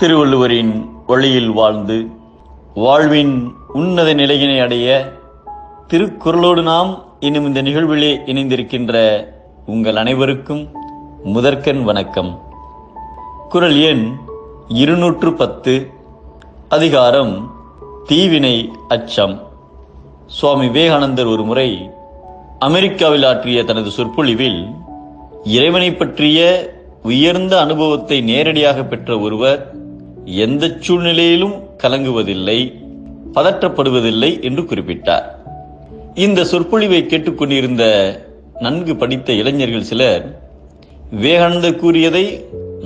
திருவள்ளுவரின் வழியில் வாழ்ந்து வாழ்வின் உன்னத நிலையினை அடைய திருக்குறளோடு நாம் இன்னும் இந்த நிகழ்விலே இணைந்திருக்கின்ற உங்கள் அனைவருக்கும் முதற்கண் வணக்கம். குறள் எண் 210, அதிகாரம் தீவினை அச்சம். சுவாமி விவேகானந்தர் ஒரு முறை அமெரிக்காவில் ஆற்றிய தனது சொற்பொழிவில் இறைவனை பற்றிய உயர்ந்த அனுபவத்தை நேரடியாக பெற்ற ஒருவர் எந்த சூழ்நிலையிலும் கலங்குவதில்லை, பதற்றப்படுவதில்லை என்று குறிப்பிட்டார். இந்த சொற்பொழிவை கேட்டுக்கொண்டிருந்த நன்கு படித்த இளைஞர்கள் சிலர் விவேகானந்தர் கூறியதை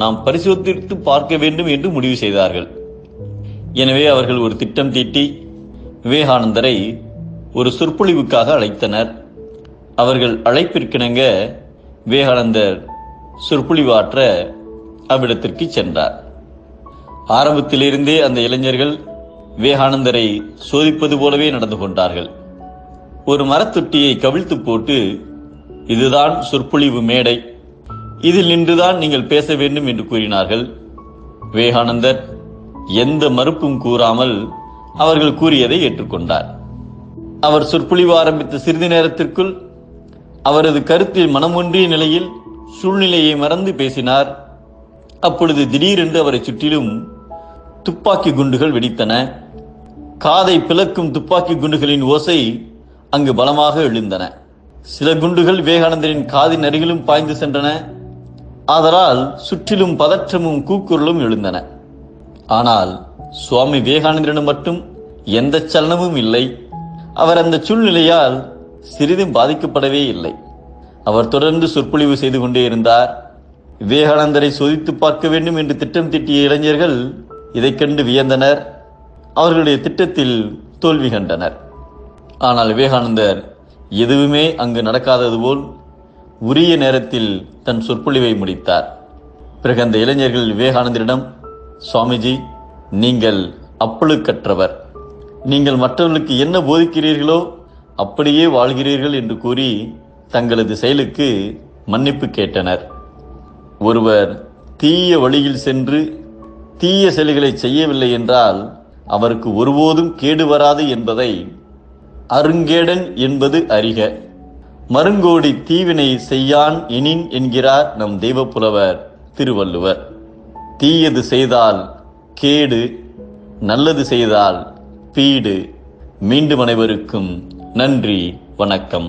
நாம் பரிசோதித்து பார்க்க வேண்டும் என்று முடிவு செய்தார்கள். எனவே அவர்கள் ஒரு திட்டம் தீட்டி விவேகானந்தரை ஒரு சொற்பொழிவுக்காக அழைத்தனர். அவர்கள் அழைப்பிற்கிணங்க விவேகானந்தர் சொற்பொழிவாற்ற அவ்விடத்திற்கு சென்றார். ஆரம்பத்திலிருந்தே அந்த இளைஞர்கள் விவேகானந்தரை சோதிப்பது போலவே நடந்து கொண்டார்கள். ஒரு மரத்தொட்டியை கவிழ்த்து போட்டு, இதுதான் சொற்பொழிவு மேடை, இதில் நின்றுதான் நீங்கள் பேச வேண்டும் என்று கூறினார்கள். விவேகானந்தர் எந்த மறுப்பும் கூறாமல் அவர்கள் கூறியதை ஏற்றுக்கொண்டார். அவர் சொற்பொழிவு ஆரம்பித்த சிறிது நேரத்திற்குள் அவரது கருத்தில் மனமொன்றிய நிலையில் சூழ்நிலையை மறந்து பேசினார். அப்பொழுது திடீரென்று அவரை சுற்றிலும் துப்பாக்கி குண்டுகள் வெடித்தன. காதை பிளக்கும் துப்பாக்கி குண்டுகளின் ஓசை அங்கு பலமாக எழுந்தன. சில குண்டுகள் விவேகானந்தரின் காதின் அருகிலும் பாய்ந்து சென்றன. ஆதலால் சுற்றிலும் பதற்றமும் கூக்குரலும் எழுந்தன. ஆனால் சுவாமி விவேகானந்தரிடம் மட்டும் எந்த சலனமும் இல்லை. அவர் அந்த சூழ்நிலையால் சிறிதும் பாதிக்கப்படவே இல்லை. அவர் தொடர்ந்து சொற்பொழிவு செய்து கொண்டே இருந்தார். விவேகானந்தரை சோதித்து பார்க்க வேண்டும் என்று திட்டம் தீட்டிய இளைஞர்கள் இதைக் கண்டு வியந்தனர். அவர்களுடைய திட்டத்தில் தோல்வி கண்டனர். ஆனால் விவேகானந்தர் எதுவுமே அங்கு நடக்காதது போல் உரிய நேரத்தில் தன் சொற்பொழிவை முடித்தார். பிறகு அந்த இளைஞர்கள் விவேகானந்தரிடம், சுவாமிஜி, நீங்கள் அப்பழுக்கற்றவர், நீங்கள் மற்றவர்களுக்கு என்ன போதிக்கிறீர்களோ அப்படியே வாழ்கிறீர்கள் என்று கூறி தங்களது செயலுக்கு மன்னிப்பு கேட்டனர். ஒருவர் தீய வழியில் சென்று தீய செயல்களை செய்யவில்லை என்றால் அவருக்கு ஒருபோதும் கேடு வராது என்பதை அருங்கேடன் என்பது அறிக. மருங்கோடி தீவினை செய்யான் எனின் என்கிறார் நம் தெய்வப்புலவர் திருவள்ளுவர். தீயது செய்தால் கேடு, நல்லது செய்தால் பீடு. மீண்டும் அனைவருக்கும் நன்றி, வணக்கம்.